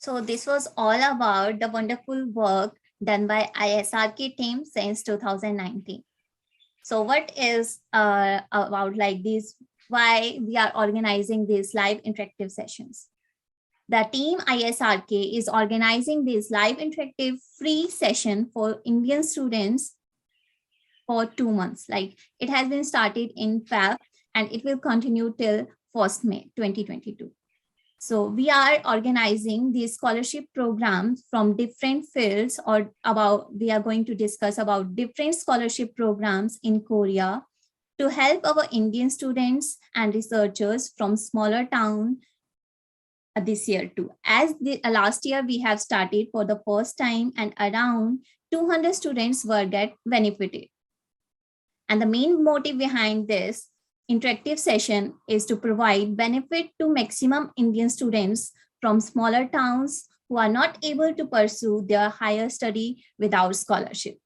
So this was all about the wonderful work done by ISRK team since 2019. So what is about like this, why we are organizing these live interactive sessions? The team ISRK is organizing this live interactive free session for Indian students for 2 months. Like it has been started in Feb and it will continue till 1st May 2022. So we are organizing these scholarship programs from different fields, or we are going to discuss about different scholarship programs in Korea to help our Indian students and researchers from smaller town this year too. As last year we have started for the first time and around 200 students were get benefited. And the main motive behind this interactive session is to provide benefit to maximum Indian students from smaller towns who are not able to pursue their higher study without scholarship.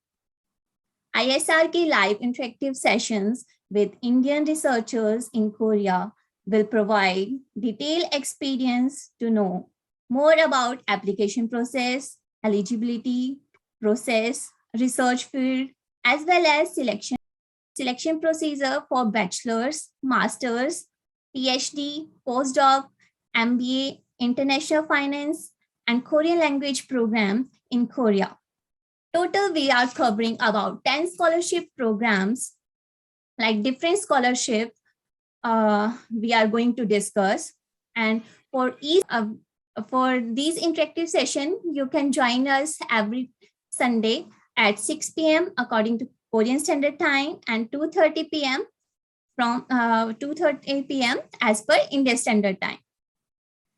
ISRK live interactive sessions with Indian researchers in Korea will provide detailed experience to know more about application process, eligibility process, research field, as well as selection procedure for bachelor's, master's, PhD, postdoc, MBA, international finance, and Korean language program in Korea. Total, we are covering about 10 scholarship programs, like different scholarship we are going to discuss. And for these interactive session, you can join us every Sunday at 6 p.m. according to Korean Standard Time and 2:30 p.m. from 2:30 p.m. as per Indian Standard Time.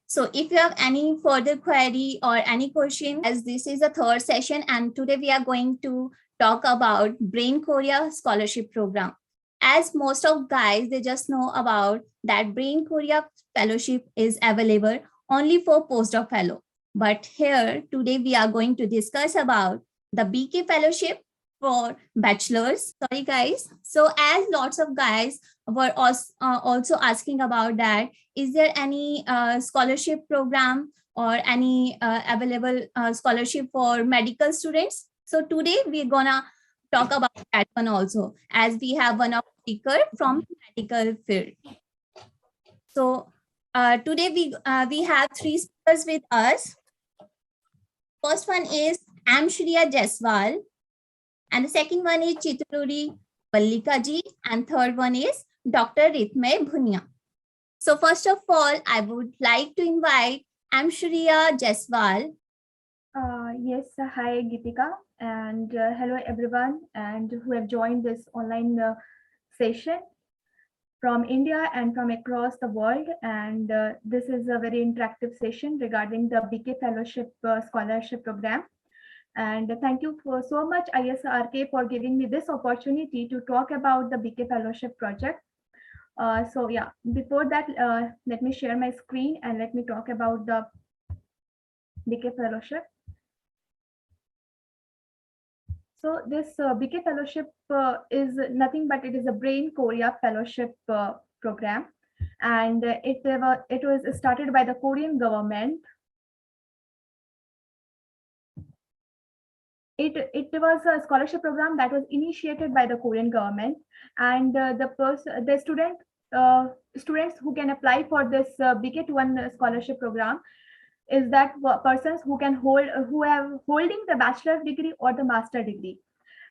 So if you have any further query or any question, as this is the third session, and today we are going to talk about Brain Korea Scholarship Program. As most of guys, they just know about that Brain Korea Fellowship is available only for postdoc fellow. But here today we are going to discuss about the BK Fellowship for bachelors. Sorry, guys. So as lots of guys were also asking about that, is there any scholarship program or any available scholarship for medical students? So today we're gonna talk about that one also, as we have one of speaker from medical field. So today we have three speakers with us. First one is Amshriya Jaiswal, and the second one is Chitruri Pallika ji, and third one is Dr. Ritmay Bhunia. So first of all, I would like to invite Amshriya Jaiswal. Yes, hi Geetika, and hello everyone, and who have joined this online session from India and from across the world. And this is a very interactive session regarding the BK Fellowship Scholarship Program. And thank you for so much ISRK for giving me this opportunity to talk about the BK Fellowship project. So yeah, before that, let me share my screen and let me talk about the BK Fellowship. So this BK Fellowship is nothing but it is a Brain Korea Fellowship program, and it was started by the Korean government. It was a scholarship program that was initiated by the Korean government, and the students who can apply for this BK1 scholarship program is that persons who can who have holding the bachelor's degree or the master degree.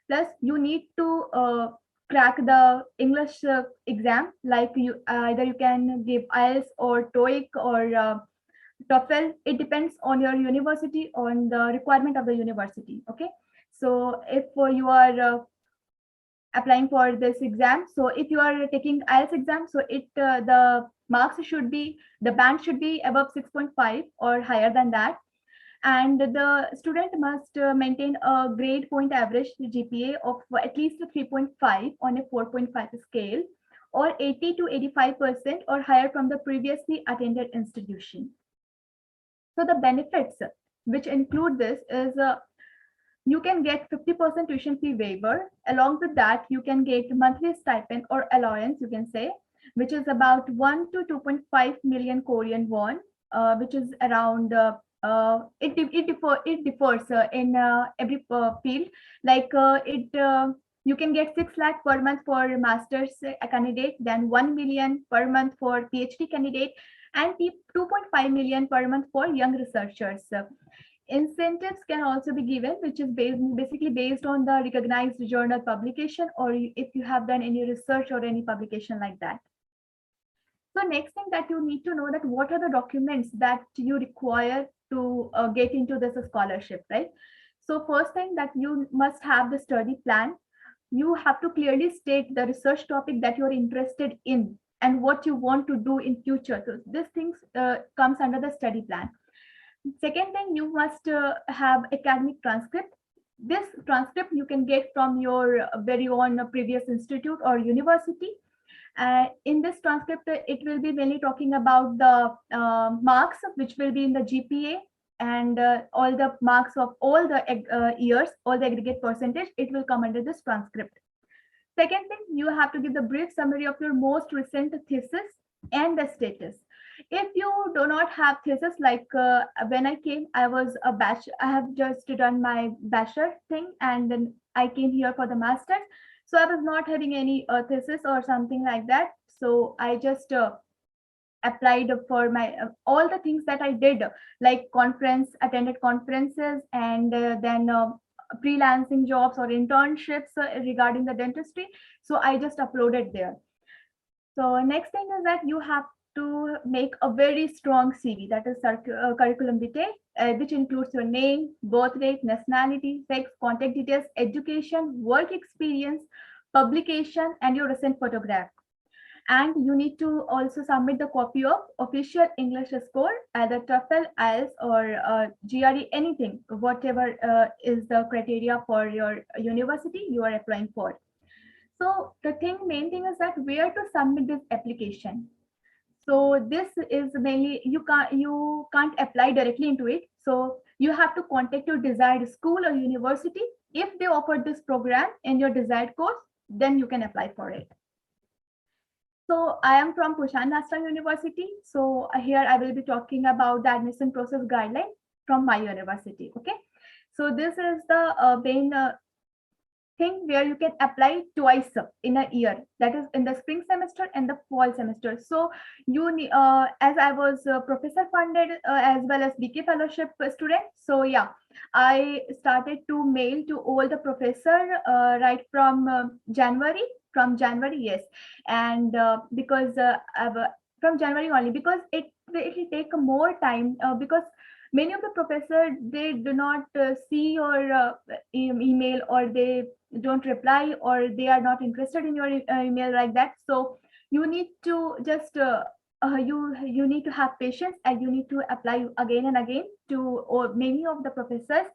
Plus you need to crack the English exam, like either you can give IELTS or TOEIC or TOEFL. It depends on your university, on the requirement of the university. Okay, so if you are applying for this exam, so if you are taking IELTS exam, so the marks should be, the band should be above 6.5 or higher than that, and the student must maintain a grade point average GPA of at least 3.5 on a 4.5 scale, or 80 to 85% or higher from the previously attended institution. So the benefits which include this is you can get 50% tuition fee waiver. Along with that, you can get monthly stipend or allowance, you can say, which is about 1 to 2.5 million Korean won, which is around it differs in every field. Like you can get 6 lakh per month for master's candidate, then 1 million per month for PhD candidate, and 2.5 million per month for young researchers. Incentives can also be given, which is basically based on the recognized journal publication, or if you have done any research or any publication like that. So next thing that you need to know, that what are the documents that you require to get into this scholarship, right? So first thing, that you must have the study plan. You have to clearly state the research topic that you're interested in and what you want to do in future. So these things comes under the study plan. Second thing, you must have academic transcript. This transcript you can get from your very own previous institute or university. In this transcript, it will be mainly talking about the marks which will be in the GPA, and all the marks of all the years, all the aggregate percentage, it will come under this transcript. Second thing, you have to give the brief summary of your most recent thesis and the status. If you do not have thesis, like when I came, I was a batch, I have just done my bachelor thing, and then I came here for the master's. So I was not having any thesis or something like that. So I just applied for my all the things that I did, like attended conferences, and then freelancing jobs or internships regarding the dentistry. So I just uploaded there. So next thing is that you have to make a very strong CV, that is curriculum vitae, which includes your name, birth date, nationality, sex, contact details, education, work experience, publication, and your recent photograph. And you need to also submit the copy of official English score, either TOEFL, IELTS, or GRE, anything, whatever is the criteria for your university you are applying for. So the main thing is that where to submit this application. So this is mainly, you can't apply directly into it. So you have to contact your desired school or university If they offer this program in your desired course, then you can apply for it. So I am from Pushan National University. So here I will be talking about the admission process guideline from my university. Okay. So this is the main thing where you can apply twice in a year, that is in the spring semester and the fall semester. So you need, as I was professor funded as well as BK fellowship student, so yeah, I started to mail to all the professor right from January, yes. And because from January only, because it will take more time, because many of the professors, they do not see your email, or they don't reply, or they are not interested in your email like that. So you need to just you need to have patience, and you need to apply again and again to or many of the professors.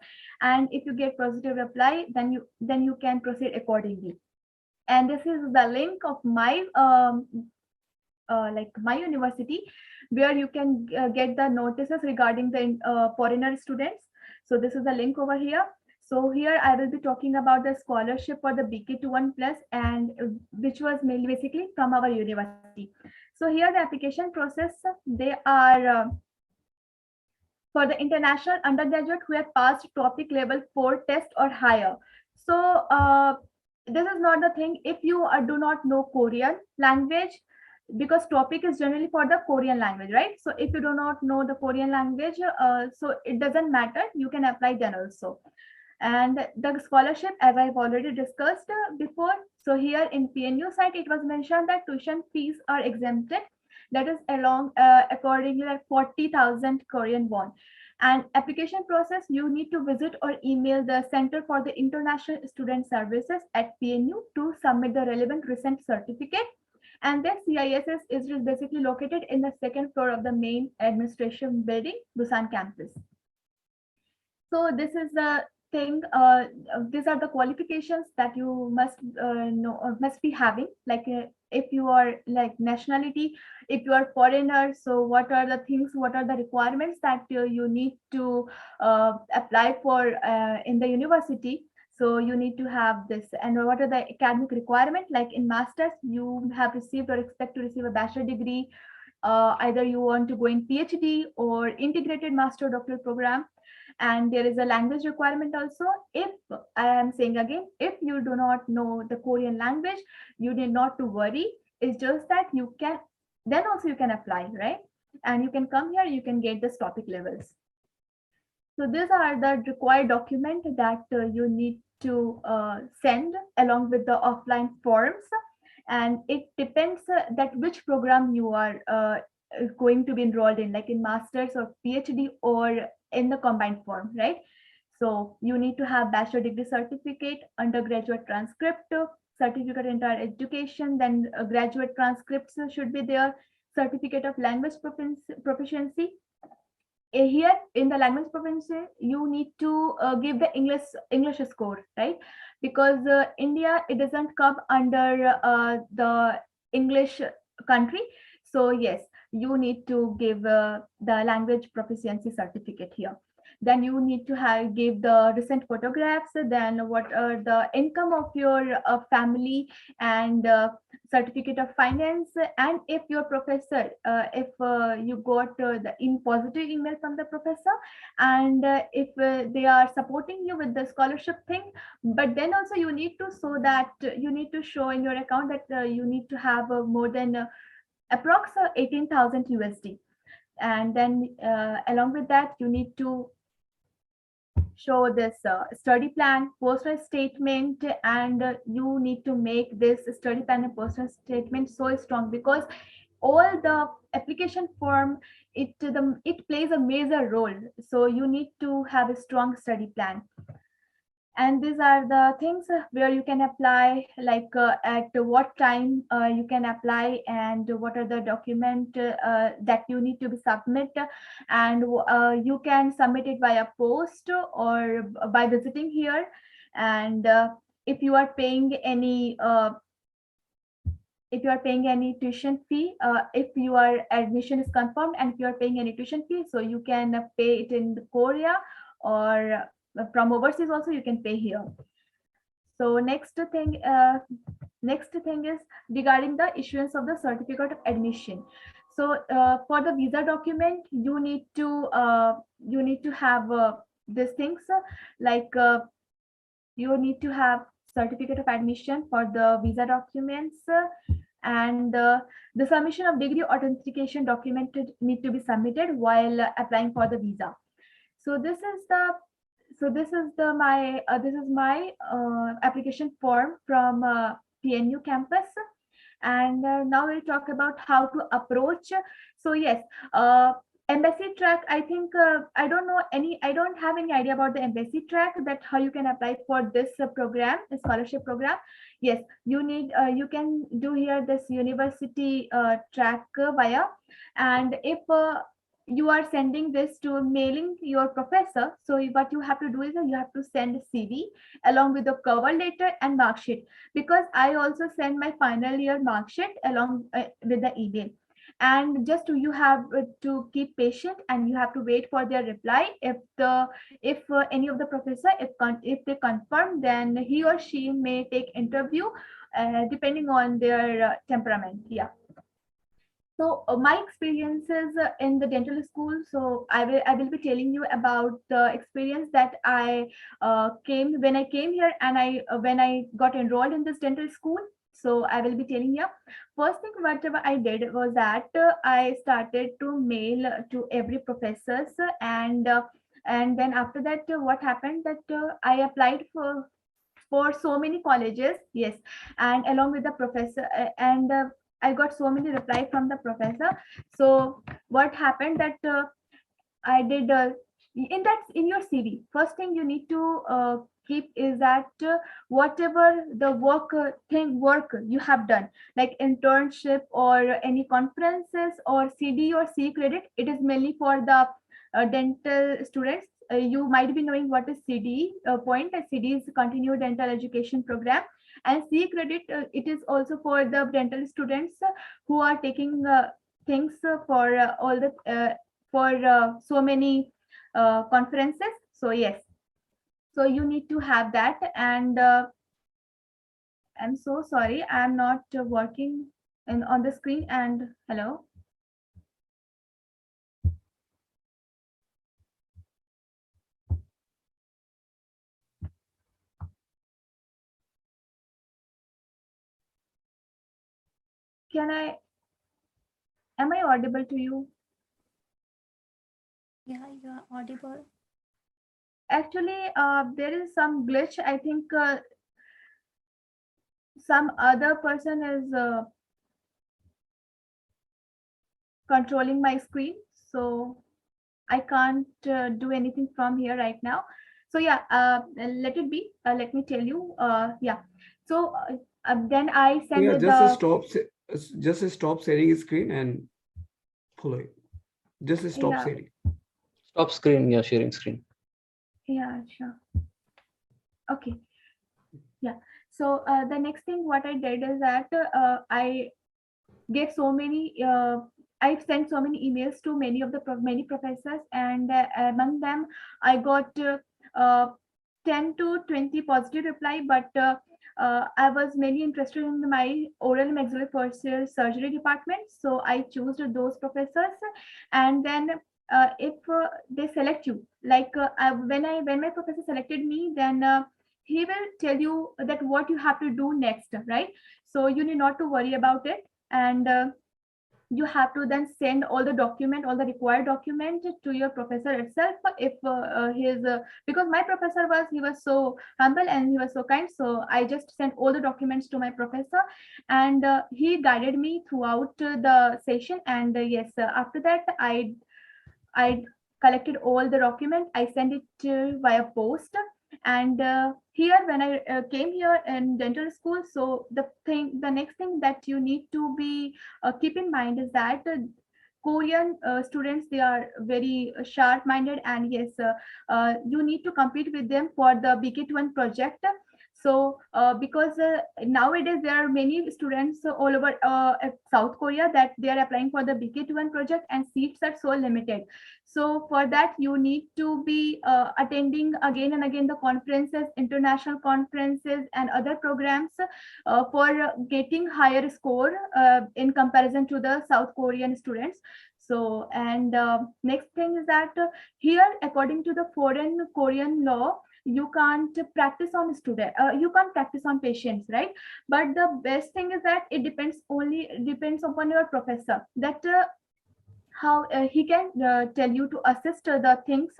And if you get positive reply, then you can proceed accordingly. And this is the link of my like my university, where you can get the notices regarding the foreigner students. So this is the link over here. So here I will be talking about the scholarship for the BK21 plus, and which was mainly basically from our university. So here the application process, they are for the international undergraduate who have passed topic level 4 test or higher. So this is not the thing if you do not know Korean language, because topic is generally for the Korean language, right? So if you do not know the Korean language, so it doesn't matter, you can apply then also. And the scholarship, as I've already discussed before, so here in PNU site, it was mentioned that tuition fees are exempted. That is along accordingly like 40,000 Korean won. And application process, you need to visit or email the Center for the International Student Services at PNU to submit the relevant recent certificate. And then CISS is basically located in the second floor of the main administration building, Busan campus. So this is the thing. These are the qualifications that you must know or must be having. Like if you are like nationality, if you are foreigner, so what are the things? What are the requirements that you need to apply for in the university? So you need to have this. And what are the academic requirements? Like in masters, you have received or expect to receive a bachelor degree. Either you want to go in PhD or integrated master doctoral program. And there is a language requirement also. If I am saying again, if you do not know the Korean language, you need not to worry. It's just that you can, then also you can apply, right? And you can come here, you can get this topic levels. So these are the required document that you need to send along with the offline forms. And it depends that which program you are going to be enrolled in, like in master's or PhD or in the combined form, right? So you need to have bachelor degree certificate, undergraduate transcript, certificate in higher education, then graduate transcripts should be there, certificate of language proficiency. Here in the language proficiency, you need to give the English score, right? Because India, it doesn't come under the English country. So yes, you need to give the language proficiency certificate here. Then you need to give the recent photographs, then what are the income of your family, and certificate of finance. And if your professor, if you got the positive email from the professor, and if they are supporting you with the scholarship thing, but then also you need to show that you need to show in your account that you need to have more than approx 18,000 USD. And then along with that, you need to show this study plan, personal statement, and you need to make this study plan and personal statement so strong, because all the application form, it plays a major role. So you need to have a strong study plan. And these are the things where you can apply, like at what time you can apply, and what are the document that you need to be submit. And you can submit it via post or by visiting here. And if you are paying any tuition fee, if your admission is confirmed and if you are paying any tuition fee, so you can pay it in Korea, or from overseas also you can pay here. So next thing is regarding the issuance of the certificate of admission. So for the visa document, you need to have these things like you need to have certificate of admission for the visa documents, and the submission of degree authentication document need to be submitted while applying for the visa. So this is my application form from PNU campus. And now we'll talk about how to approach. So yes, embassy track, I think I don't have any idea about the embassy track, that how you can apply for this program, the scholarship program. Yes, you can do here this university track via. And if you are sending this to mailing your professor, so what you have to do is you have to send a CV along with the cover letter and mark sheet, because I also send my final year mark sheet along with the email. And just you have to keep patient, and you have to wait for their reply. If any of the professor, if they confirm, then he or she may take interview depending on their temperament. Yeah. So my experiences in the dental school. So I will be telling you about the experience that I came when I came here, and when I got enrolled in this dental school. So I will be telling you. First thing, whatever I did was that I started to mail to every professors, and then after that, what happened that I applied for so many colleges. Yes, and along with the professor, and I got so many reply from the professor. So what happened that I did in your CV, first thing you need to keep is that whatever the work you have done, like internship or any conferences or CD or C credit, it is mainly for the dental students. You might be knowing what is CD point. CD is continued dental education program, and C credit, it is also for the dental students who are taking things for all the for so many conferences. So yes, so you need to have that. And I'm so sorry, I'm not working on the screen. And hello. Am I audible to you? Yeah, you are audible. Actually, there is some glitch. I think some other person is controlling my screen, so I can't do anything from here right now. So yeah, let it be. Let me tell you. Yeah. So then I send Yeah, the. just stop sharing screen and follow it. Just stop Yeah. sharing. Stop screen, yeah, sharing screen. Yeah, sure. Okay. Yeah. So the next thing what I did is that I gave so many. I've sent so many emails to many professors, and among them I got uh, 10 to 20 positive reply, but I was mainly interested in my oral maxillofacial surgery department, so I chose those professors. And then if they select you, like when my professor selected me, then he will tell you that what you have to do next, right? So you need not to worry about it. And you have to then send all the required document to your professor itself. If his because my professor was so humble and he was so kind, so I just sent all the documents to my professor, and he guided me throughout the session. And yes, after that I collected all the document. I sent it via post. And here, when I came here in dental school, so the next thing that you need to be keep in mind is that Korean students, they are very sharp-minded, and yes, you need to compete with them for the BK1 project. So because nowadays there are many students all over South Korea that they are applying for the BK21 project, and seats are so limited. So for that, you need to be attending again and again the conferences, international conferences and other programs for getting higher score in comparison to the South Korean students. So, and next thing is that here, according to the foreign Korean law, you can't practice on student, you can't practice on patients, right? But the best thing is that it depends upon your professor, that how he can tell you to assist the things.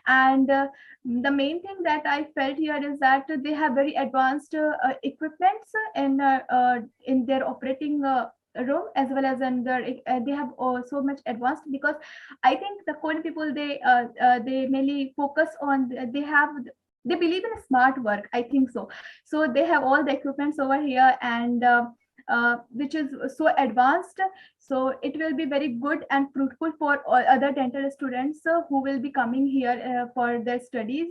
And the main thing that I felt here is that they have very advanced equipments in their operating room, as well as in their they have so much advanced, because I think the Korean people, they mainly focus on, they believe in smart work, I think so. So they have all the equipments over here, and which is so advanced. So it will be very good and fruitful for all other dental students who will be coming here for their studies.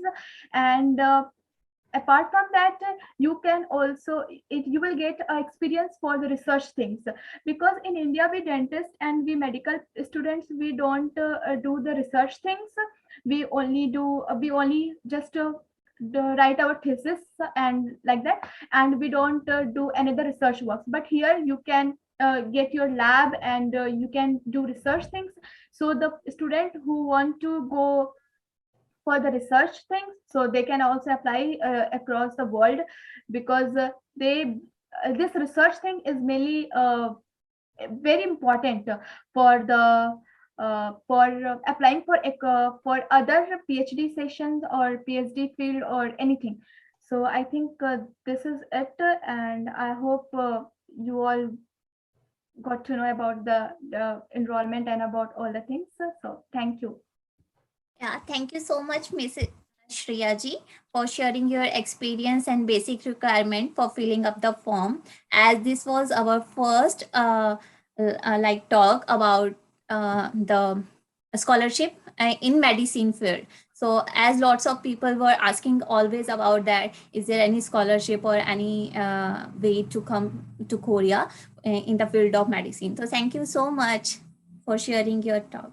And apart from that, you can also, you will get experience for the research things, because in India we dentists and we medical students, we don't do the research things. We only just write our thesis and like that, and we don't do another research works. But here you can get your lab, and you can do research things. So the student who want to go for the research things, so they can also apply across the world, because they this research thing is mainly very important for the for applying for other PhD sessions or PhD field or anything. So I think this is it, and I hope you all got to know about the enrollment and about all the things. So thank you. Yeah, thank you so much, Miss Shriyaji, for sharing your experience and basic requirement for filling up the form. As this was our first like talk about the scholarship in medicine field. So as lots of people were asking always about that, is there any scholarship or any way to come to Korea in the field of medicine? So thank you so much for sharing your talk.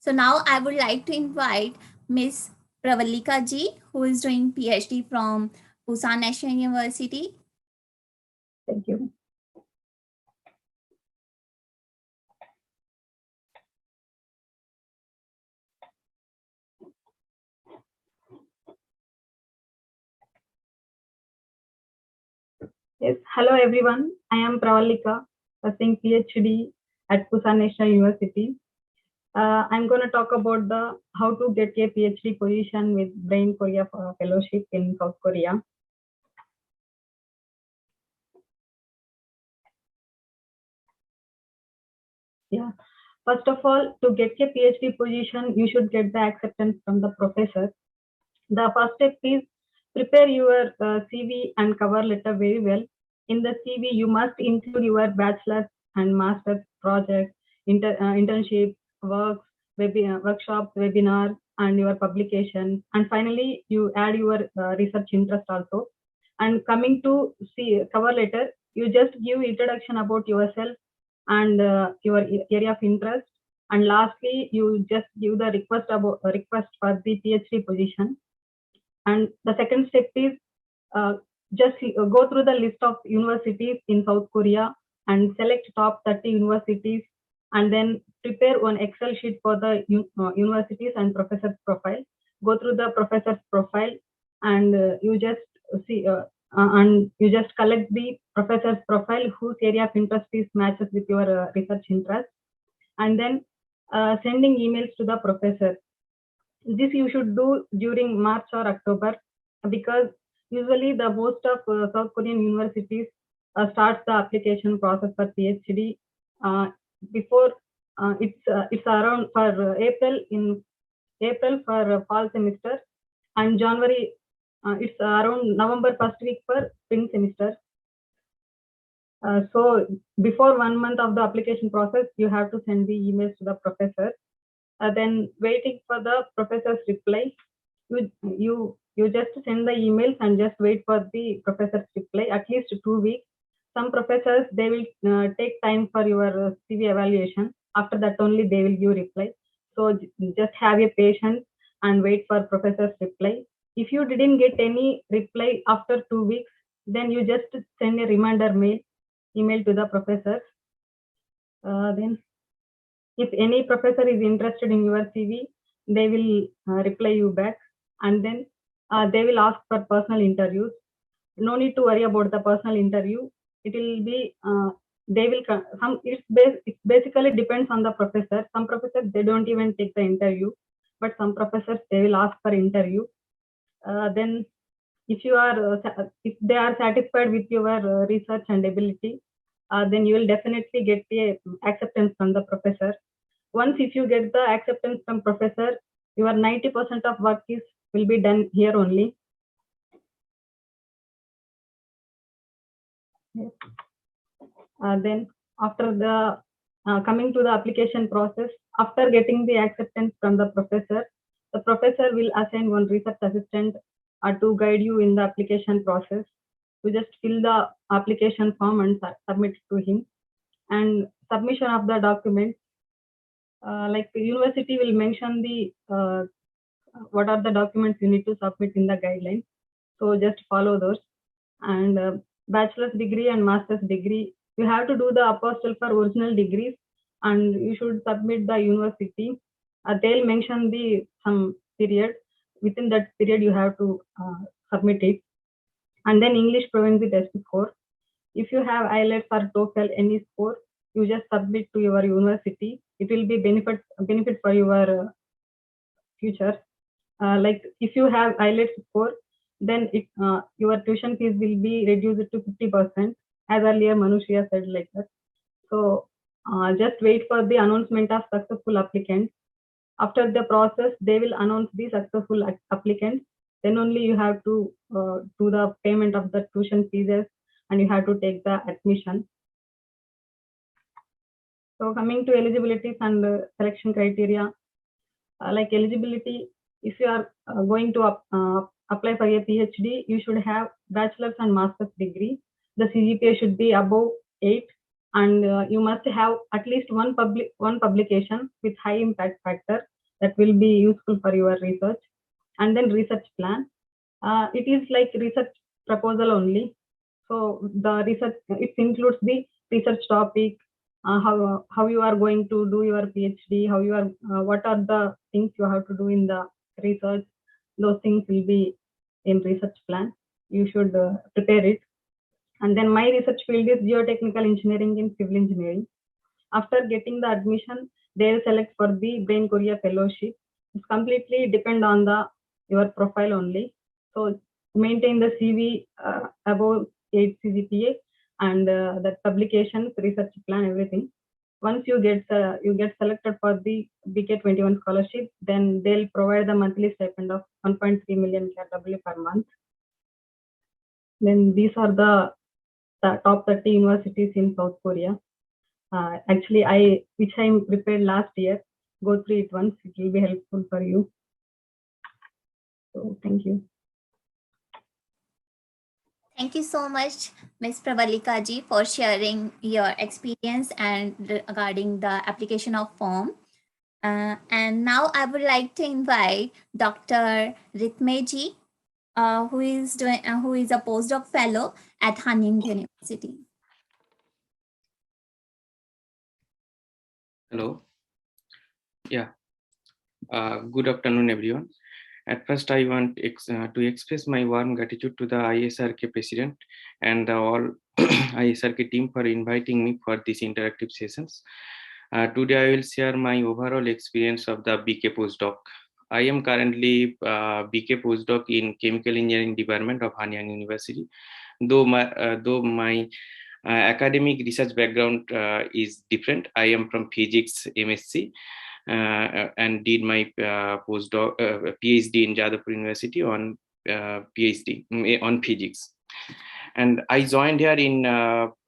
So now I would like to invite Miss Pravalika ji, who is doing PhD from Busan National University. Thank you. Yes, hello everyone. I am Pravalika, pursuing PhD at Busan National University. I'm going to talk about how to get a PhD position with Brain Korea Fellowship in South Korea. Yeah. First of all, to get a PhD position, you should get the acceptance from the professor. The first step is prepare your CV and cover letter very well. In the CV, you must include your bachelor's and master's project, internship, works, workshops, webinars, and your publication. And finally, you add your research interest also. And coming to cover letter, you just give introduction about yourself and your area of interest. And lastly, you just give the request for the PhD position. And the second step is just go through the list of universities in South Korea and select top 30 universities, and then prepare one Excel sheet for the universities and professor's profile. Go through the professor's profile, and you just see and you just collect the professor's profile whose area of interest is matches with your research interest, and then sending emails to the professor. This you should do during March or October, because usually the most of South Korean universities starts the application process for PhD before it's around for April for fall semester, and January it's around November first week for spring semester. So before 1 month of the application process, you have to send the emails to the professor. Then waiting for the professor's reply, you You just send the emails and just wait for the professor's reply, at least 2 weeks. Some professors, they will take time for your CV evaluation. After that only they will give reply. So just have a patience and wait for professor's reply. If you didn't get any reply after 2 weeks, then you just send a reminder email to the professor. Then if any professor is interested in your CV, they will reply you back, and then they will ask for personal interviews. No need to worry about the personal interview. It will be they will it basically depends on the professor. Some professors, they don't even take the interview, but some professors, they will ask for interview. Then if you are if they are satisfied with your research and ability, then you will definitely get the acceptance from the professor. Once if you get the acceptance from professor, your 90% of work will be done here only. Then after the coming to the application process, after getting the acceptance from the professor will assign one research assistant to guide you in the application process. You just fill the application form and submit it to him. And submission of the document, like the university will mention the what are the documents you need to submit in the guidelines. So just follow those. And bachelor's degree and master's degree, you have to do the apostle for original degrees, and you should submit the university. They'll mention the some period. Within that period, you have to submit it. And then English proficiency test score. If you have IELTS or TOEFL any score, you just submit to your university. It will be benefit for your future. Like if you have IELTS score, then your tuition fees will be reduced to 50%, as earlier Manushya said like that. So just wait for the announcement of successful applicants. After the process, they will announce the successful applicants. Then only you have to do the payment of the tuition fees, and you have to take the admission. So coming to eligibilities and selection criteria, like eligibility, if you are going to apply for a PhD, you should have bachelor's and master's degree. The CGPA should be above 8, and you must have at least one publication with high impact factor that will be useful for your research. And then research plan. It is like research proposal only. So the research, it includes the research topic, how you are going to do your PhD, how you are what are the things you have to do in the research. Those things will be in research plan. You should prepare it. And then my research field is geotechnical engineering and civil engineering. After getting the admission, they will select for the Brain Korea fellowship. It's completely depend on your profile only. So maintain the CV above 8 CGPA, and the publications, research plan, everything. Once you get selected for the BK21 scholarship, then they'll provide the monthly stipend of 1.3 million KW per month. Then these are the top 30 universities in South Korea. Actually, which I prepared last year. Go through it once; it will be helpful for you. So thank you. Thank you so much, Ms. Pravalika ji, for sharing your experience and regarding the application of form. And now I would like to invite Dr. Ritme ji, who is a postdoc fellow at Hanyang University. Hello. Yeah. Good afternoon, everyone. At first, I want to express my warm gratitude to the ISRK president and the all ISRK team for inviting me for these interactive sessions. Today, I will share my overall experience of the BK postdoc. I am currently BK postdoc in Chemical Engineering Department of Hanyang University. Though my academic research background is different, I am from physics MSc. And did my postdoc PhD in Jadavpur University on PhD on physics. And I joined here in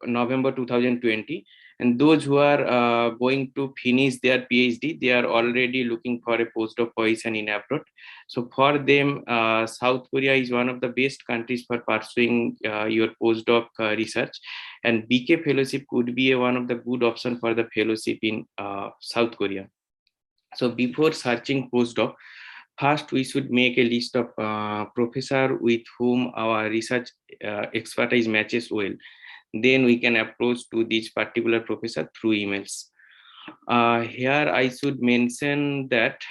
November 2020, And those who are going to finish their PhD, they are already looking for a postdoc position in abroad. So for them, South Korea is one of the best countries for pursuing your postdoc research, and BK fellowship could be one of the good option for the fellowship in South Korea. So before searching postdoc, first we should make a list of professor with whom our research expertise matches well. Then we can approach to this particular professor through emails. Here I should mention that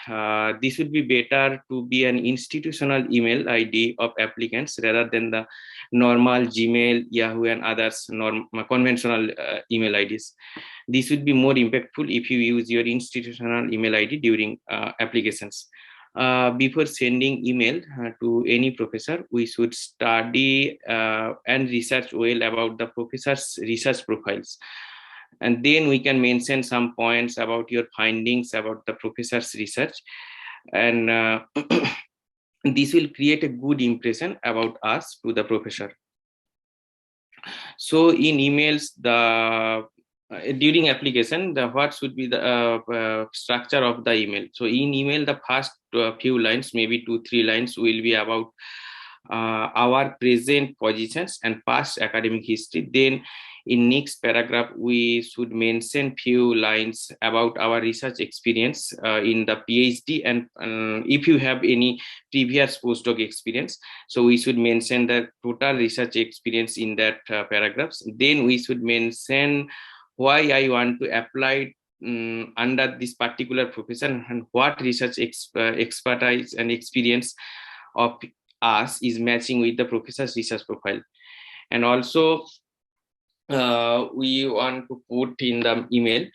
this would be better to be an institutional email ID of applicants rather than the normal Gmail, Yahoo, and others conventional email IDs. This would be more impactful if you use your institutional email ID during applications. Before sending email to any professor, we should study and research well about the professor's research profiles. And then we can mention some points about your findings about the professor's research. And this will create a good impression about us to the professor. So in emails, during application, what should be the structure of the email? So in email, the first few lines, maybe 2-3 lines, will be about our present positions and past academic history. Then in next paragraph, we should mention few lines about our research experience in the PhD, and if you have any previous postdoc experience, so we should mention the total research experience in that paragraphs. Then we should mention why I want to apply under this particular profession and what research expertise and experience of us is matching with the professor's research profile. And also we want to put in the email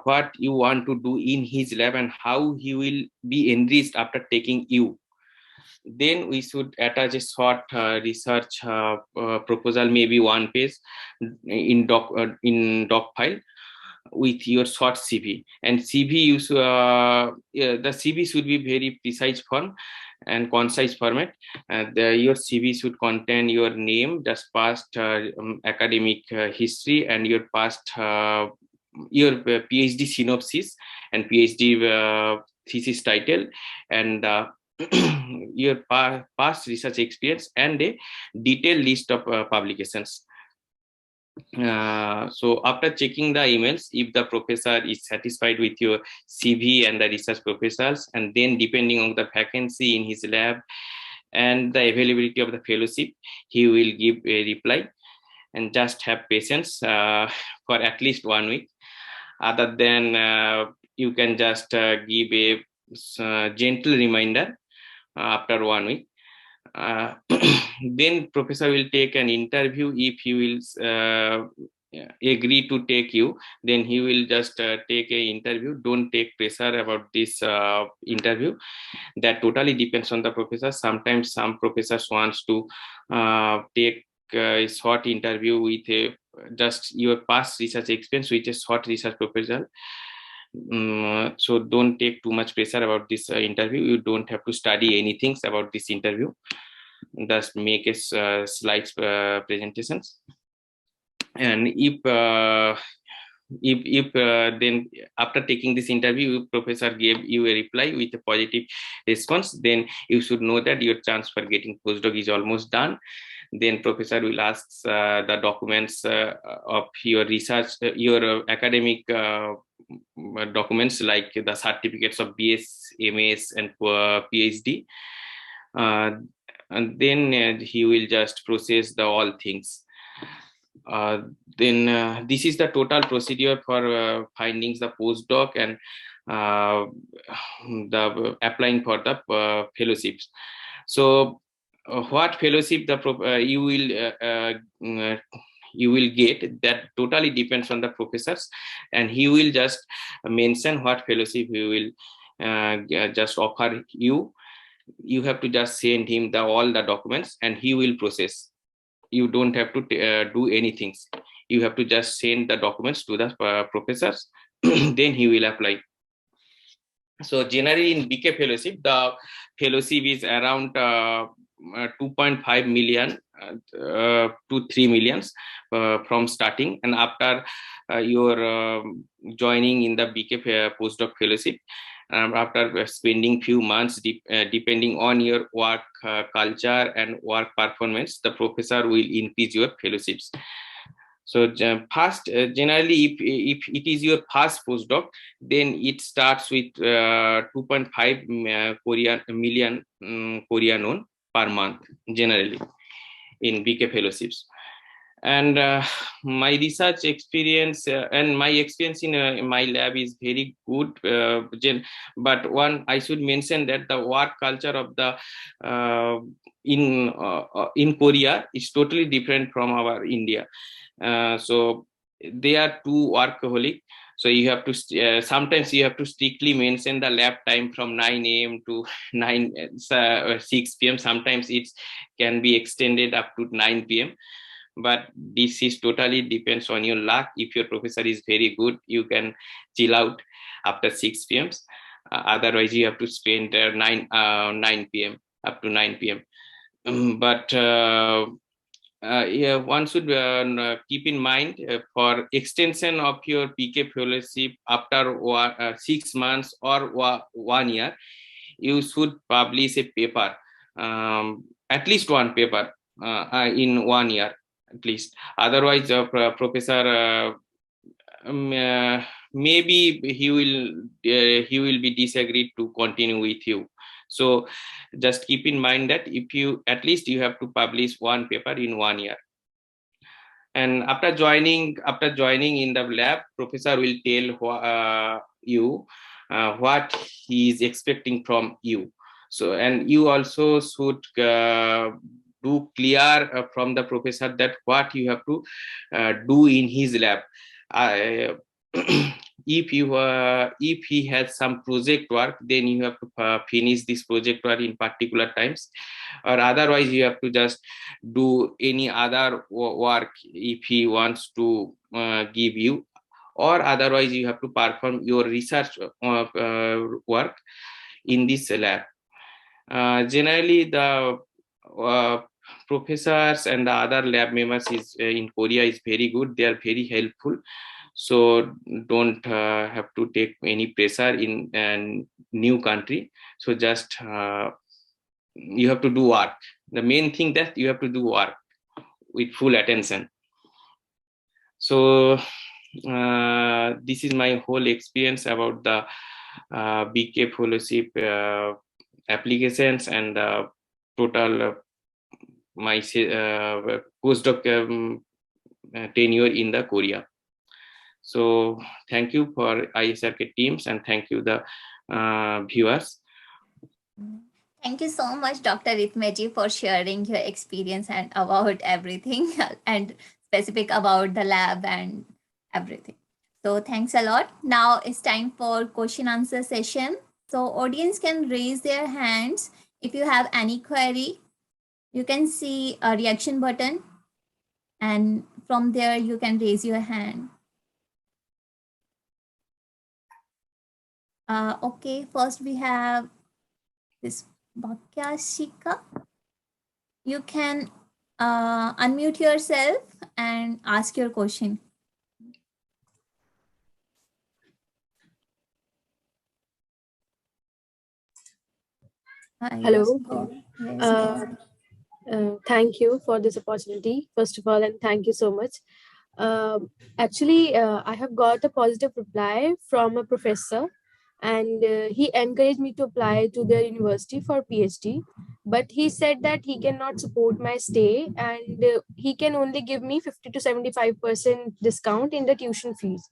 what you want to do in his lab and how he will be enriched after taking you. Then we should attach a short research proposal, maybe 1 page in doc file with your short CV. And CV the CV should be very precise form and concise format. Your CV should contain your name, just past academic history, and your past your PhD synopsis and PhD thesis title, and your past research experience, and a detailed list of publications. So after checking the emails, if the professor is satisfied with your CV and the research proposals, and then depending on the vacancy in his lab and the availability of the fellowship, he will give a reply. And just have patience for at least 1 week. Other than you can just give a gentle reminder after 1 week. Then professor will take an interview. If he will agree to take you, then he will just take a interview. Don't take pressure about this interview. That totally depends on the professor. Sometimes some professors wants to take a short interview with just your past research experience, which is short research proposal. So don't take too much pressure about this interview. You don't have to study anything about this interview. Just make a slides presentations. And if then after taking this interview, professor gave you a reply with a positive response, then you should know that your chance for getting postdoc is almost done. Then professor will ask the documents of your research, your academic documents, like the certificates of BS, MS, and PhD. And then he will just process the all things. Then this is the total procedure for findings the postdoc and the applying for the fellowships. So what fellowship you will get, that totally depends on the professors, and he will just mention what fellowship he will just offer you. You have to just send him all the documents and he will process. You don't have to do anything. You have to just send the documents to the professors, then he will apply. So generally in BK fellowship, the fellowship is around 2.5 million to 3 millions from starting, and after your joining in the BK postdoc fellowship, after spending few months, depending on your work culture and work performance, the professor will increase your fellowships. So first, generally, if it is your first postdoc, then it starts with 2.5 million Korean won per month, generally, in BK fellowships. And my research experience and my experience in my lab is very good. But one, I should mention that the work culture of the in Korea is totally different from our India. So they are too workaholic. So you have to sometimes you have to strictly mention the lab time from 9 a.m. to 6 p.m. Sometimes it can be extended up to 9 p.m. But this is totally depends on your luck. If your professor is very good, you can chill out after 6 p.m. Otherwise, you have to spend 9 p.m. up to 9 p.m. But yeah, one should keep in mind for extension of your PK fellowship after 6 months or 1 year, you should publish a paper, at least one paper in 1 year at least. Otherwise, professor maybe he will be disagreed to continue with you. So just keep in mind that if you at least you have to publish one paper in 1 year. And after joining in the lab, professor will tell you what he is expecting from you. So, and you also should do clear from the professor that what you have to do in his lab. If he has some project work, then you have to finish this project work in particular times, or otherwise you have to just do any other work if he wants to give you, or otherwise you have to perform your research work in this lab. Generally, the professors and the other lab members in Korea is very good. They are very helpful. So don't have to take any pressure in a new country. So just you have to do work. The main thing that you have to do work with full attention. So this is my whole experience about the BK fellowship applications and total my postdoc tenure in the Korea. So thank you for ISRK teams, and thank you the viewers. Thank you so much, Dr. Ritmeji, for sharing your experience and about everything and specific about the lab and everything. So thanks a lot. Now it's time for question answer session. So audience can raise their hands if you have any query. You can see a reaction button, and from there you can raise your hand. Okay, first we have this Bhakyashika. You can unmute yourself and ask your question. Hello. Yes, go. Thank you for this opportunity, first of all, and thank you so much. Actually, I have got a positive reply from a professor, and he encouraged me to apply to their university for PhD. But he said that he cannot support my stay, and he can only give me 50 to 75% discount in the tuition fees.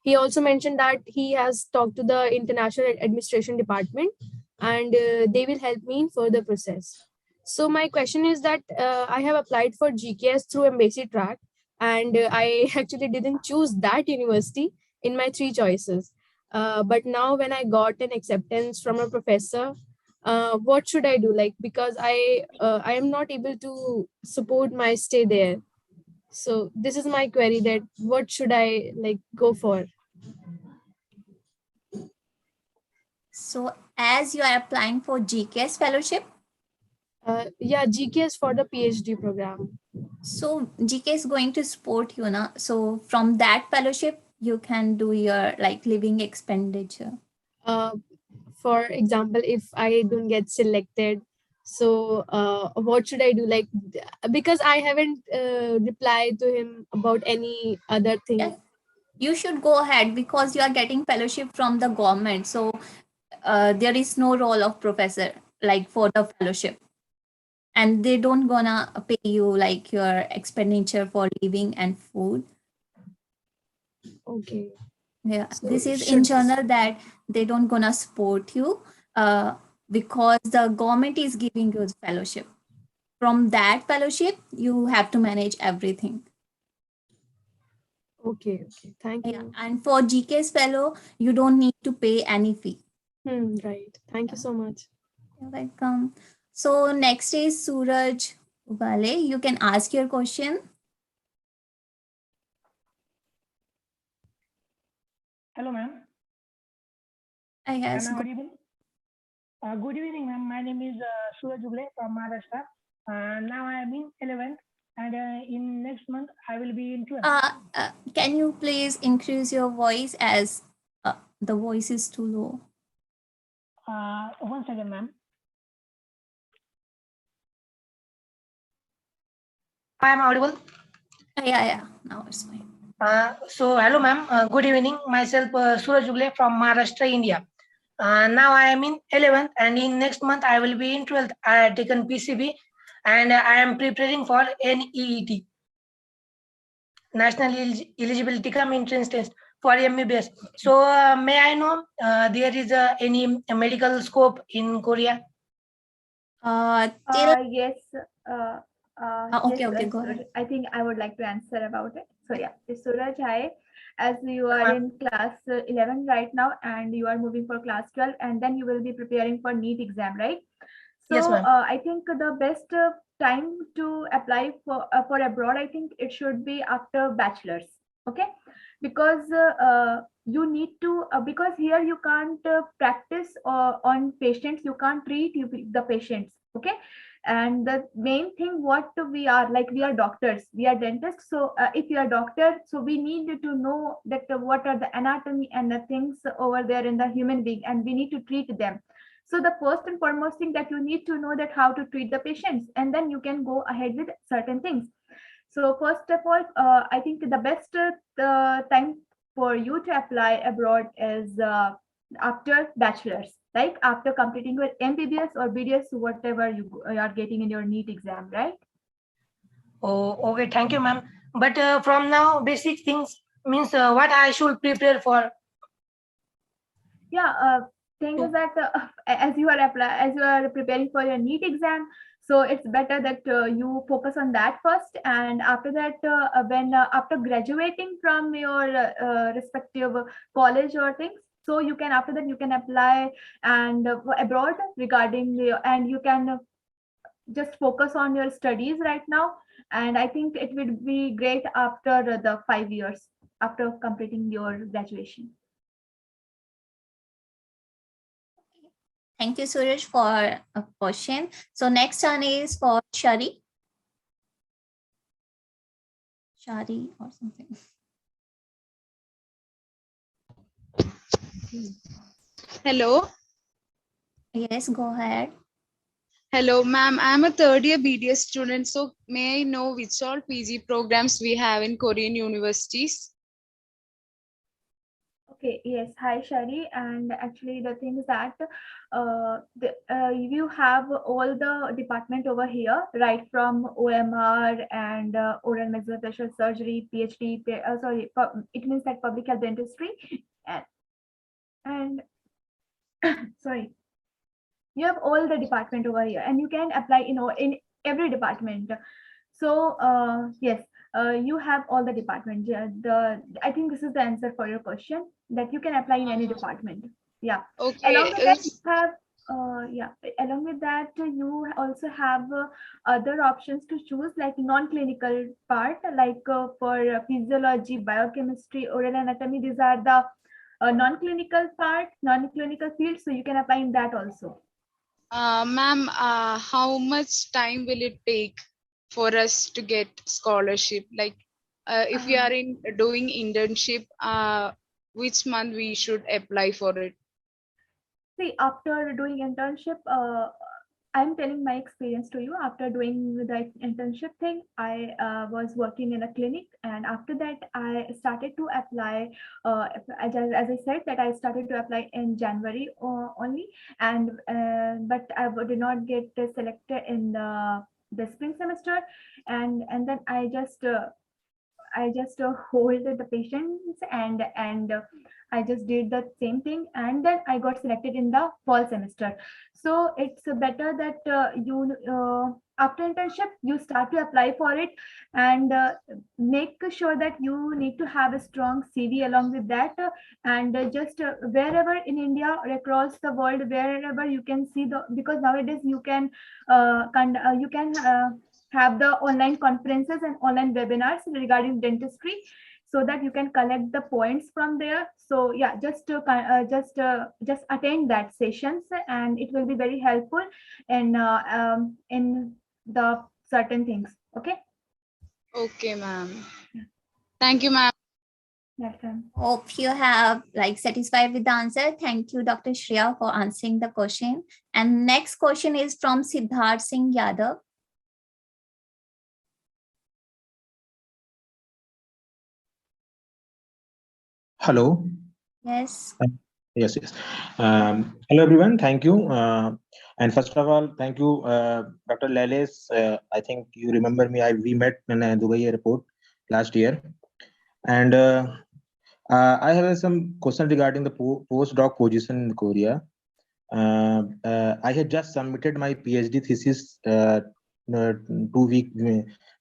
He also mentioned that he has talked to the International Administration Department, and they will help me in further process. So my question is that I have applied for GKS through Embassy Track, and I actually didn't choose that university in my 3 choices. But now when I got an acceptance from a professor, what should I do? Like, because I am not able to support my stay there. So this is my query, that what should I like go for? So as you are applying for GKS fellowship? Yeah, GKS for the PhD program. So GK is going to support you, na? So from that fellowship, you can do your like living expenditure. For example, if I don't get selected, so what should I do? Like, because I haven't replied to him about any other thing. Yes, you should go ahead because you are getting fellowship from the government. So there is no role of professor like for the fellowship, and they don't gonna pay you like your expenditure for living and food. Okay. Yeah, So this is in should general that they don't gonna support you because the government is giving you the fellowship. From that fellowship, you have to manage everything. okay. Thank Yeah, you. and for GK's fellow, you don't need to pay any fee. Right. Thank you so much. You're welcome. So next is Suraj Ubale. You can ask your question. Hello, ma'am. I Am guess. I audible? Good evening, ma'am. My name is Suraj Juble from Maharashtra. Now I am in 11th, and in next month I will be in 12th. Can you please increase your voice as the voice is too low? One second, ma'am. I am audible. Yeah. Now it's fine. So, hello, ma'am. Good evening. Myself, Suraj Juble from Maharashtra, India. Now I am in 11th, and in next month I will be in 12th. I have taken PCB, and I am preparing for NEET, National Eligibility Cum Entrance Test for MBBS. So, may I know there is any medical scope in Korea? Yes. Okay, Yes, go Suraj. ahead. I think I would like to answer about it. So yeah, Suraj, hi. As you are in class 11 right now, and you are moving for class 12, and then you will be preparing for NEET exam, right? So Yes, ma'am. I think the best time to apply for abroad, I think it should be after bachelor's. Okay, because you need to because here you can't practice on patients. You can't treat the patients. Okay, and the main thing what we are like, we are doctors, we are dentists. So if you are doctor, so we need to know that what are the anatomy and the things over there in the human being, and we need to treat them. So the first and foremost thing that you need to know that how to treat the patients, and then you can go ahead with certain things. So first of all, I think the best time for you to apply abroad is after bachelor's, like after completing your MBBS or BDS, whatever you are getting in your NEET exam, right? Oh, okay. Thank you, ma'am. But from now, basic things means what I should prepare for. Yeah, thing is that as you are preparing for your NEET exam, so it's better that you focus on that first, and after that when after graduating from your respective college or things, so you can, after that you can apply and abroad regarding and you can just focus on your studies right now. And I think it would be great after the 5 years after completing your graduation. Thank you, Suraj, for a question. So next one is for Shari. Shari or something. Hello. Yes, go ahead. Hello, ma'am. I'm a third year BDS student. So may I know which all PG programs we have in Korean universities? Okay, yes. Hi, Shari. And actually, the thing is that you have all the department over here, right from OMR and oral maxillofacial surgery, PhD, it means that public health dentistry. And sorry, you have all the department over here, and you can apply, in every department. So yes, you have all the department. Yeah, I think this is the answer for your question, that you can apply in any department. Yeah. Okay. Along with that, you have along with that, you also have other options to choose, like non-clinical part, like for physiology, biochemistry, oral anatomy. These are the non-clinical part, non-clinical field. So you can apply in that also. Ma'am, how much time will it take for us to get scholarship? Like, if we are in doing internship, which month we should apply for it? See, after doing internship, I'm telling my experience to you. After doing the internship thing, I was working in a clinic, and after that, I started to apply. As I said, that I started to apply in January only, and but I did not get selected in the spring semester, and then I just hold the patients and I just did the same thing, and then I got selected in the fall semester. So it's better that you after internship you start to apply for it, and make sure that you need to have a strong CV along with that, and just wherever in India or across the world, wherever you can see the, because nowadays you can have the online conferences and online webinars regarding dentistry, so that you can collect the points from there. So yeah, just attend that sessions, and it will be very helpful in the certain things. Okay. Okay, ma'am. Thank you, ma'am. Welcome. Hope you have like satisfied with the answer. Thank you, Dr. Shreya, for answering the question. And next question is from Siddharth Singh Yadav. Hello. Yes. Yes, yes. Hello, everyone. Thank you. And first of all, thank you, Dr. Lales. I think you remember me. We met in Dubai airport last year. And I have some question regarding the postdoc position in Korea. I had just submitted my PhD thesis 2 weeks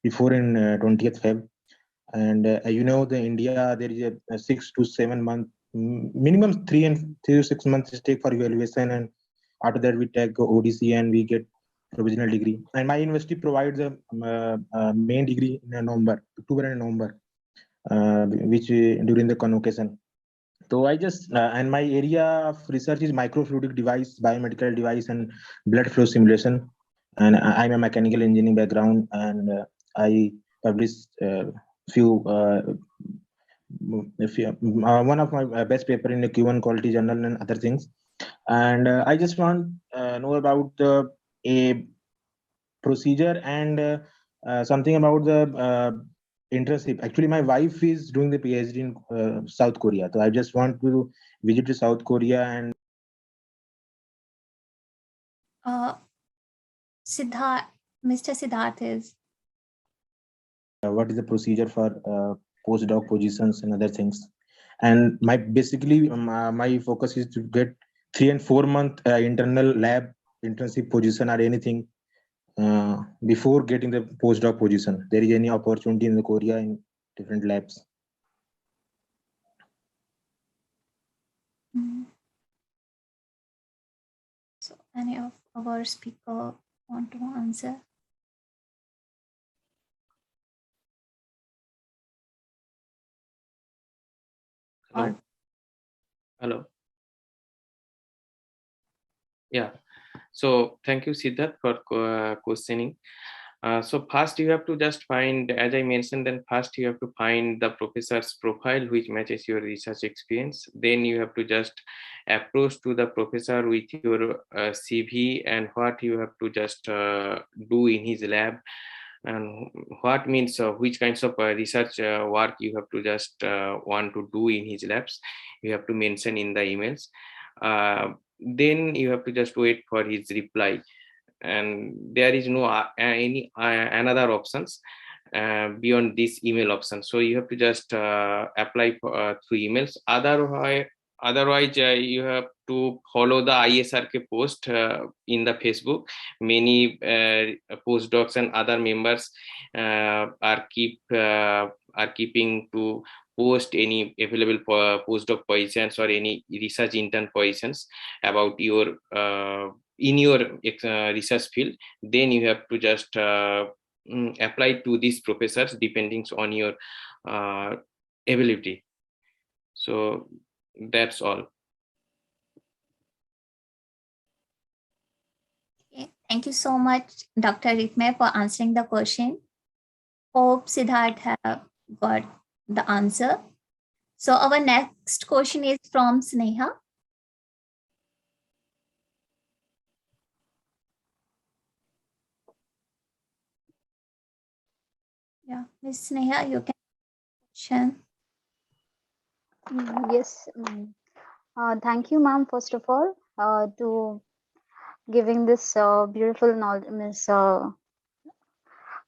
before in 20th Feb. And you know, the India, there is a 6 to 7 month, minimum 3 to 6 months take for evaluation, and after that we take ODC and we get provisional degree. And my university provides a main degree in November, October and November, which during the convocation. So I just and my area of research is microfluidic device, biomedical device, and blood flow simulation. And I'm a mechanical engineering background, and I published few one of my best paper in the Q1 quality journal and other things. And I just want know about the a procedure and something about the internship. Actually, my wife is doing the PhD in South Korea, so I just want to visit to South Korea. And Siddharth, Mr. Siddharth is. what is the procedure for postdoc positions and other things? And my basically my focus is to get 3 and 4 month internal lab internship position or anything before getting the postdoc position. There is any opportunity in the Korea in different labs? So any of our speaker want to answer? Hello. Hello. Yeah. So thank you, Siddharth, for questioning. So first you have to just find, as I mentioned, then first you have to find the professor's profile which matches your research experience. Then you have to just approach to the professor with your CV and what you have to just do in his lab, and what means which kinds of research work you have to just want to do in his labs. You have to mention in the emails. Then you have to just wait for his reply, and there is no any another options beyond this email option. So you have to just apply for, through emails. Otherwise you have to follow the ISRK post in the Facebook. Many postdocs and other members are keeping to post any available postdoc positions or any research intern positions about your in your research field. Then you have to just apply to these professors depending on your ability. So that's all. Thank you so much, Dr. Ritme, for answering the question. Hope Siddharth have got the answer. So our next question is from Sneha. Yeah, Ms. Sneha, you can question. Yes. Thank you, ma'am, first of all, to giving this beautiful knowledge,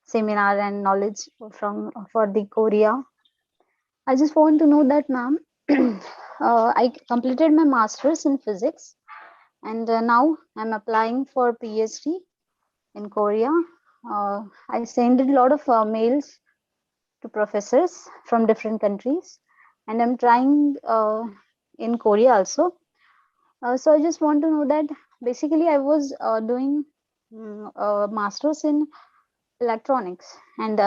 seminar and knowledge for the Korea. I just want to know that, ma'am, I completed my master's in physics, and now I'm applying for PhD in Korea. I sent a lot of mails to professors from different countries, and I'm trying in Korea also. So I just want to know that basically I was doing master's in electronics, and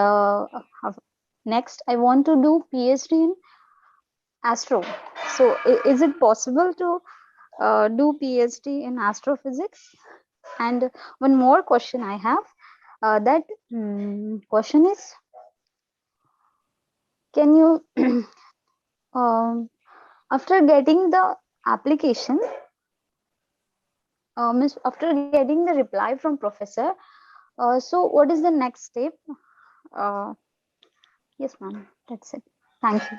next I want to do PhD in astro. So is it possible to do PhD in astrophysics? And one more question I have. That question is, can you after getting the application, after getting the reply from professor, so what is the next step? Yes, ma'am, that's it. Thank you.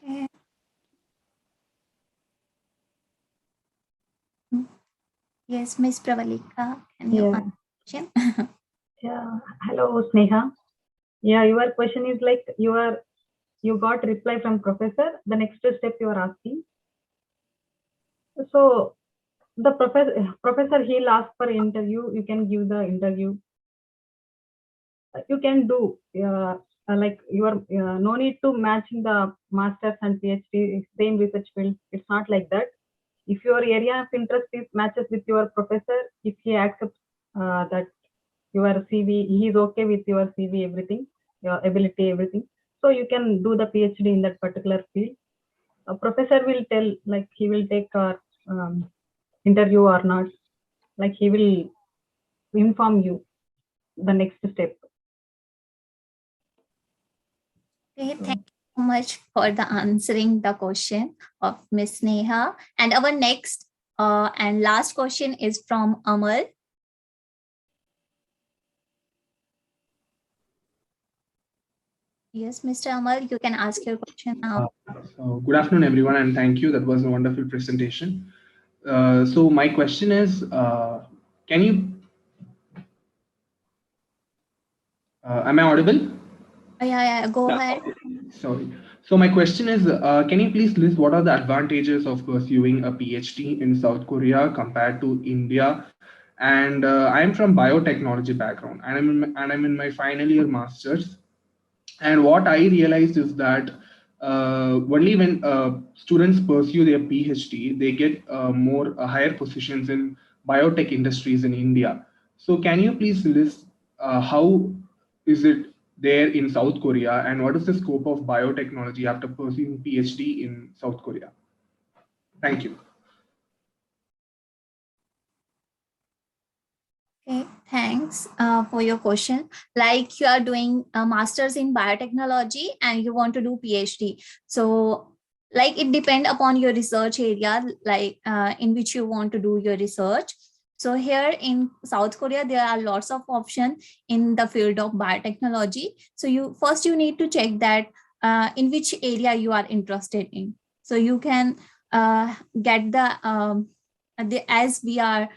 Okay. Yes, Ms. Pravalika, can you answer the question? Yeah. Hello, Sneha. Yeah, your question is like you got reply from professor. The next step you are asking. So the professor he'll ask for interview. You can give the interview. You can do like you are no need to matching the masters and PhD same research field. It's not like that. If your area of interest is matches with your professor, if he accepts that your CV, he is okay with your CV, everything, your ability, everything. So you can do the PhD in that particular field. A professor will tell like he will take our interview or not. Like he will inform you the next step. Okay, thank you so much for the answering the question of Ms. Neha. And our next and last question is from Amal. Yes, Mr. Amal, you can ask your question now. So good afternoon, everyone, and thank you. That was a wonderful presentation. So my question is, can you, am I audible? Yeah, go ahead. Sorry. So my question is, can you please list what are the advantages of pursuing a PhD in South Korea compared to India? And I'm from biotechnology background, and I'm in my final year master's. And what I realized is that only when students pursue their PhD, they get more higher positions in biotech industries in India. So can you please list how is it there in South Korea, and what is the scope of biotechnology after pursuing PhD in South Korea? Thank you. Okay, thanks for your question. Like you are doing a master's in biotechnology and you want to do PhD. So like it depends upon your research area, like in which you want to do your research. So here in South Korea, there are lots of options in the field of biotechnology. So you need to check that in which area you are interested in. So you can get the as we are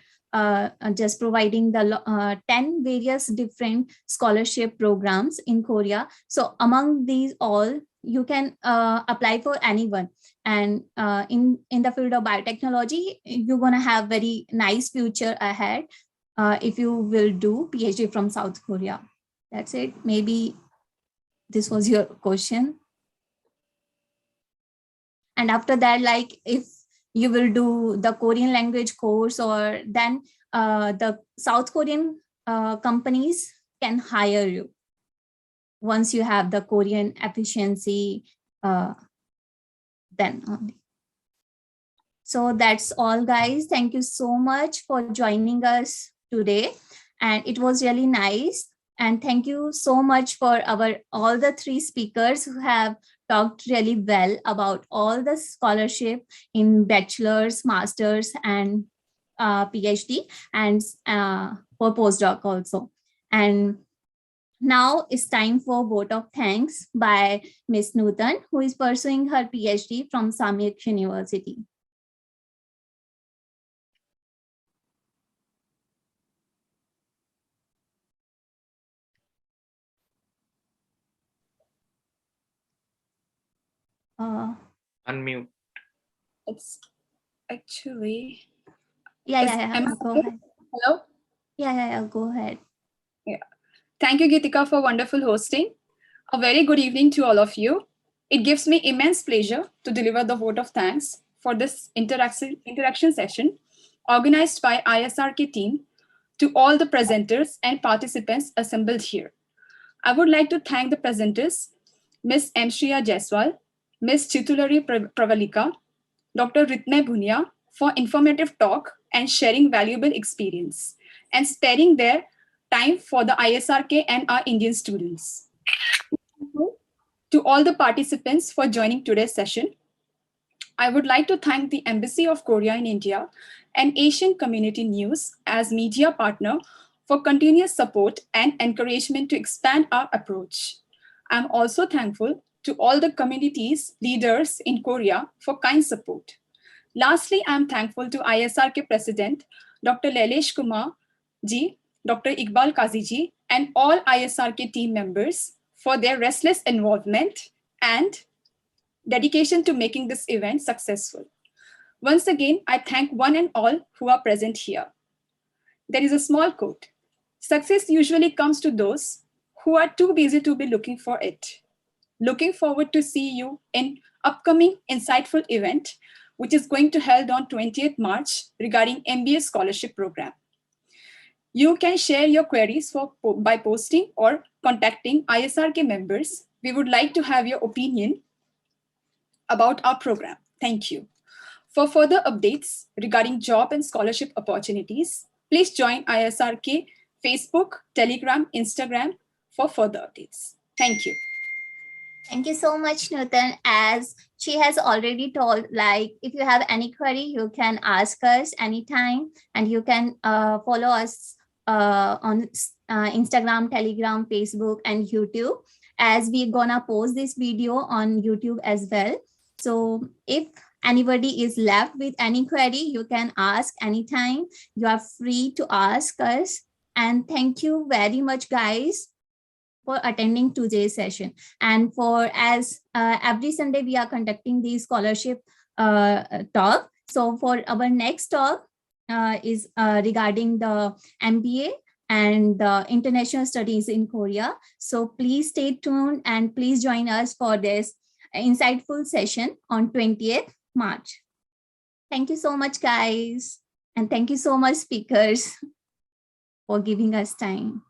just providing the 10 various different scholarship programs in Korea. So among these all, you can apply for anyone. And in the field of biotechnology, you're going to have very nice future ahead if you will do PhD from South Korea. That's it. Maybe this was your question. And after that, like if you will do the Korean language course, or then the South Korean companies can hire you once you have the Korean efficiency, then only. So that's all, guys. Thank you so much for joining us today. And it was really nice. And thank you so much for all the three speakers who have talked really well about all the scholarship in bachelor's, master's, and PhD, and for postdoc also. And now it's time for vote of thanks by Ms. Nutan, who is pursuing her PhD from Samyak University. Unmute. It's actually. Yeah. Go ahead. Hello? Yeah, go ahead. Yeah. Thank you, Geetika, for wonderful hosting. A very good evening to all of you. It gives me immense pleasure to deliver the vote of thanks for this interaction session organized by ISRK team to all the presenters and participants assembled here. I would like to thank the presenters, Ms. M. Shriya Jaiswal, Ms. Chitulari Pravalika, Dr. Ritnay Bhunia for informative talk and sharing valuable experience and sparing their time for the ISRK and our Indian students. To all the participants for joining today's session, I would like to thank the Embassy of Korea in India and Asian Community News as media partner for continuous support and encouragement to expand our approach. I'm also thankful to all the communities leaders in Korea for kind support. Lastly, I'm thankful to ISRK President, Dr. Lailesh Kumar ji, Dr. Iqbal Kazi ji, and all ISRK team members for their restless involvement and dedication to making this event successful. Once again, I thank one and all who are present here. There is a small quote. Success usually comes to those who are too busy to be looking for it. Looking forward to see you in upcoming insightful event, which is going to held on 20th March regarding MBA scholarship program. You can share your queries by posting or contacting ISRK members. We would like to have your opinion about our program. Thank you. For further updates regarding job and scholarship opportunities, please join ISRK Facebook, Telegram, Instagram for further updates. Thank you. Thank you so much, Nutan. As she has already told, like, if you have any query, you can ask us anytime, and you can follow us on Instagram, Telegram, Facebook, and YouTube, as we're gonna post this video on YouTube as well. So if anybody is left with any query, you can ask anytime. You are free to ask us. And thank you very much, guys, for attending today's session. And for as every Sunday we are conducting the scholarship talk. So for our next talk is regarding the MBA and the international studies in Korea. So please stay tuned and please join us for this insightful session on 20th March. Thank you so much, guys. And thank you so much, speakers, for giving us time.